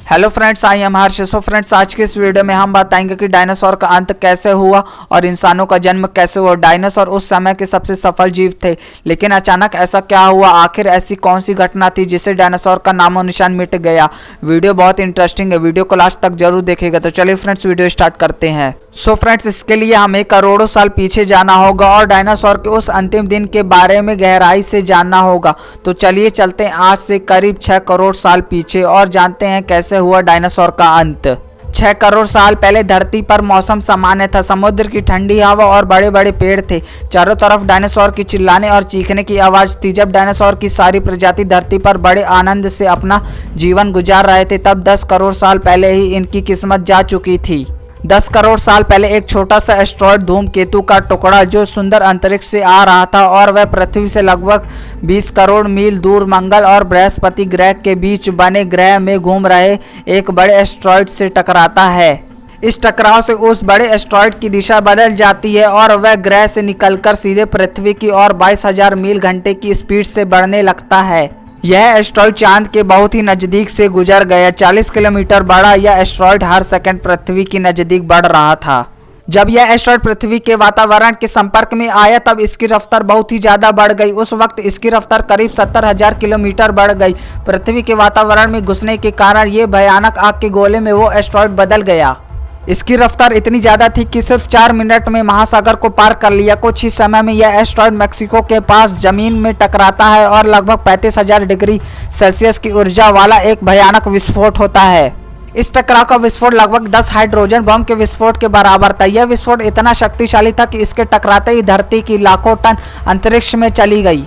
Hello friends, I am Harsh. So friends, आज के इस वीडियो में हम बताएंगे कि डायनासोर का अंत कैसे हुआ और इंसानों का जन्म कैसे हुआ। डायनासोर उस समय के सबसे सफल जीव थे, लेकिन अचानक ऐसा क्या हुआ? आखिर ऐसी कौन सी घटना थी जिससे डायनासोर का नामो निशान मिट गया? वीडियो बहुत इंटरेस्टिंग है, वीडियो को लास्ट तक जरूर देखिएगा। तो चलिए फ्रेंड्स, वीडियो स्टार्ट करते हैं। सो फ्रेंड्स, इसके लिए हमें करोड़ों साल पीछे जाना होगा और डायनासोर के उस अंतिम दिन के बारे में गहराई से जानना होगा। तो चलिए चलते हैं आज से करीब 6 करोड़ साल पीछे और जानते हैं कैसे हुआ डायनासोर का अंत। 6 करोड़ साल पहले धरती पर मौसम सामान्य था। समुद्र की ठंडी हवा और बड़े बड़े पेड़ थे। चारों तरफ डायनासोर की चिल्लाने और चीखने की आवाज थी। जब डायनासोर की सारी प्रजाति धरती पर बड़े आनंद से अपना जीवन गुजार रहे थे, तब 10 करोड़ साल पहले ही इनकी किस्मत जा चुकी थी। 10 करोड़ साल पहले एक छोटा सा एस्ट्रॉयड धूमकेतु का टुकड़ा जो सुंदर अंतरिक्ष से आ रहा था और वह पृथ्वी से लगभग 20 करोड़ मील दूर मंगल और बृहस्पति ग्रह के बीच बने ग्रह में घूम रहे एक बड़े एस्ट्रॉयड से टकराता है। इस टकराव से उस बड़े एस्ट्रॉयड की दिशा बदल जाती है और वह ग्रह से निकलकर सीधे पृथ्वी की ओर 22,000 मील घंटे की स्पीड से बढ़ने लगता है। यह एस्ट्रॉयड चांद के बहुत ही नजदीक से गुजर गया। 40 किलोमीटर बड़ा यह एस्ट्रॉयड हर सेकंड पृथ्वी की नजदीक बढ़ रहा था। जब यह एस्ट्रॉयड पृथ्वी के वातावरण के संपर्क में आया, तब इसकी रफ्तार बहुत ही ज्यादा बढ़ गई। उस वक्त इसकी रफ्तार करीब 70,000 किलोमीटर बढ़ गई। पृथ्वी के वातावरण में घुसने के कारण ये भयानक आग के गोले में वो एस्ट्रॉयड बदल गया। इसकी रफ्तार इतनी ज़्यादा थी कि सिर्फ 4 मिनट में महासागर को पार कर लिया। कुछ ही समय में यह एस्ट्रॉयड मेक्सिको के पास जमीन में टकराता है और लगभग 35,000 डिग्री सेल्सियस की ऊर्जा वाला एक भयानक विस्फोट होता है। इस टकराव का विस्फोट लगभग 10 हाइड्रोजन बम के विस्फोट के बराबर था। यह विस्फोट इतना शक्तिशाली था कि इसके टकराते ही धरती की लाखों टन अंतरिक्ष में चली गई।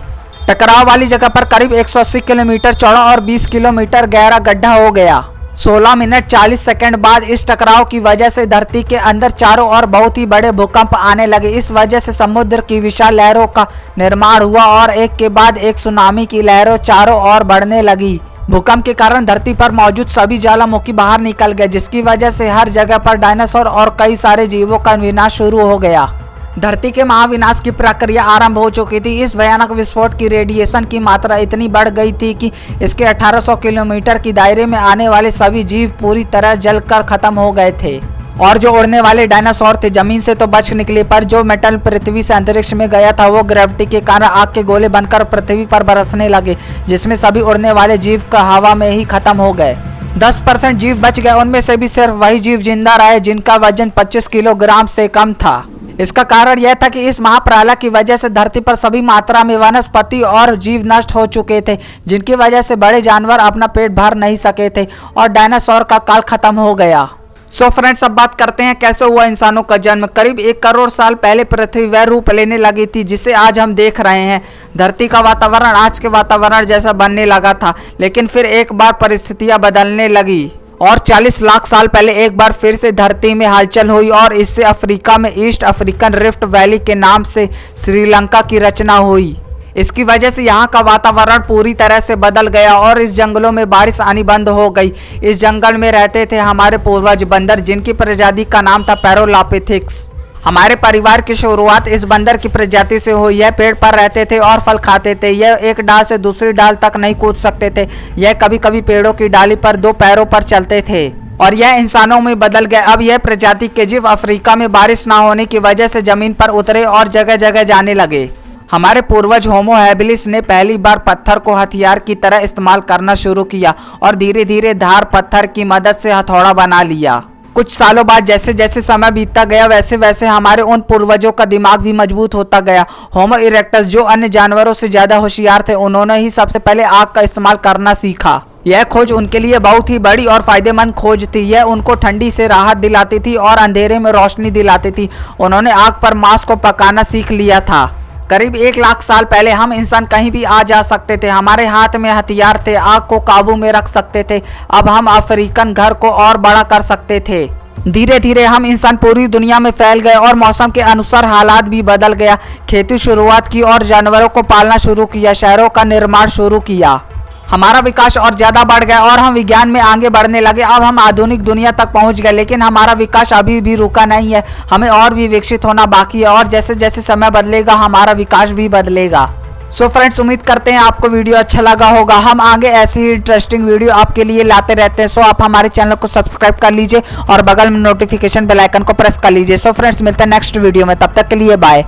टकराव वाली जगह पर करीब 180 किलोमीटर चौड़ा और 20 किलोमीटर गहरा गड्ढा हो गया। 16 मिनट 40 सेकंड बाद इस टकराव की वजह से धरती के अंदर चारों ओर बहुत ही बड़े भूकंप आने लगे। इस वजह से समुद्र की विशाल लहरों का निर्माण हुआ और एक के बाद एक सुनामी की लहरों चारों ओर बढ़ने लगी। भूकंप के कारण धरती पर मौजूद सभी ज्वालामुखी बाहर निकल गए, जिसकी वजह से हर जगह पर डायनासोर और कई सारे जीवों का विनाश शुरू हो गया। धरती के महाविनाश की प्रक्रिया आरंभ हो चुकी थी। इस भयानक विस्फोट की रेडिएशन की मात्रा इतनी बढ़ गई थी कि इसके 1800 किलोमीटर की दायरे में आने वाले सभी जीव पूरी तरह जलकर खत्म हो गए थे। और जो उड़ने वाले डायनासोर थे जमीन से तो बच निकले, पर जो मेटल पृथ्वी से अंतरिक्ष में गया था वो ग्रेविटी के कारण आग के गोले बनकर पृथ्वी पर बरसने लगे, जिसमें सभी उड़ने वाले जीव का हवा में ही खत्म हो गए। 10% जीव बच गए। उनमें से भी सिर्फ वही जीव जिंदा रहे जिनका वजन 25 किलोग्राम से कम था। इसका कारण यह था कि इस महाप्रलय की वजह से धरती पर सभी मात्रा में वनस्पति और जीव नष्ट हो चुके थे, जिनकी वजह से बड़े जानवर अपना पेट भर नहीं सके थे और डायनासोर का काल खत्म हो गया। सो फ्रेंड्स, अब बात करते हैं कैसे हुआ इंसानों का जन्म। करीब 1 करोड़ साल पहले पृथ्वी वह रूप लेने लगी थी जिसे आज हम देख रहे हैं। धरती का वातावरण आज के वातावरण जैसा बनने लगा था, लेकिन फिर एक बार परिस्थितियां बदलने लगी और 40 लाख साल पहले एक बार फिर से धरती में हलचल हुई और इससे अफ्रीका में ईस्ट अफ्रीकन रिफ्ट वैली के नाम से श्रीलंका की रचना हुई। इसकी वजह से यहाँ का वातावरण पूरी तरह से बदल गया और इस जंगलों में बारिश आनी बंद हो गई। इस जंगल में रहते थे हमारे पूर्वज बंदर, जिनकी प्रजाति का नाम था पैरोलापिथिक्स। हमारे परिवार की शुरुआत इस बंदर की प्रजाति से हुई। यह पेड़ पर रहते थे और फल खाते थे। यह एक डाल से दूसरी डाल तक नहीं कूद सकते थे। यह कभी कभी पेड़ों की डाली पर 2 पैरों पर चलते थे और यह इंसानों में बदल गए। अब यह प्रजाति के जीव अफ्रीका में बारिश ना होने की वजह से जमीन पर उतरे और जगह जगह जाने लगे। हमारे पूर्वज होमो हैबिलिस ने पहली बार पत्थर को हथियार की तरह इस्तेमाल करना शुरू किया और धीरे धीरे धार पत्थर की मदद से हथौड़ा बना लिया। कुछ सालों बाद जैसे जैसे समय बीतता गया, वैसे वैसे हमारे उन पूर्वजों का दिमाग भी मजबूत होता गया। होमो इरेक्टस जो अन्य जानवरों से ज्यादा होशियार थे, उन्होंने ही सबसे पहले आग का इस्तेमाल करना सीखा। यह खोज उनके लिए बहुत ही बड़ी और फायदेमंद खोज थी। यह उनको ठंडी से राहत दिलाती थी और अंधेरे में रोशनी दिलाती थी। उन्होंने आग पर मांस को पकाना सीख लिया था। करीब 1 लाख साल पहले हम इंसान कहीं भी आ जा सकते थे। हमारे हाथ में हथियार थे, आग को काबू में रख सकते थे। अब हम अफ्रीकन घर को और बड़ा कर सकते थे। धीरे धीरे हम इंसान पूरी दुनिया में फैल गए और मौसम के अनुसार हालात भी बदल गया। खेती शुरुआत की और जानवरों को पालना शुरू किया। शहरों का निर्माण शुरू किया। हमारा विकास और ज्यादा बढ़ गया और हम विज्ञान में आगे बढ़ने लगे। अब हम आधुनिक दुनिया तक पहुंच गए, लेकिन हमारा विकास अभी भी रुका नहीं है। हमें और भी विकसित होना बाकी है और जैसे जैसे समय बदलेगा हमारा विकास भी बदलेगा। सो फ्रेंड्स उम्मीद करते हैं आपको वीडियो अच्छा लगा होगा। हम आगे ऐसी ही इंटरेस्टिंग वीडियो आपके लिए लाते रहते हैं। सो आप हमारे चैनल को सब्सक्राइब कर लीजिए और बगल में नोटिफिकेशन बेल आइकन को प्रेस कर लीजिए। सो फ्रेंड्स मिलते हैं नेक्स्ट वीडियो में, तब तक के लिए बाय।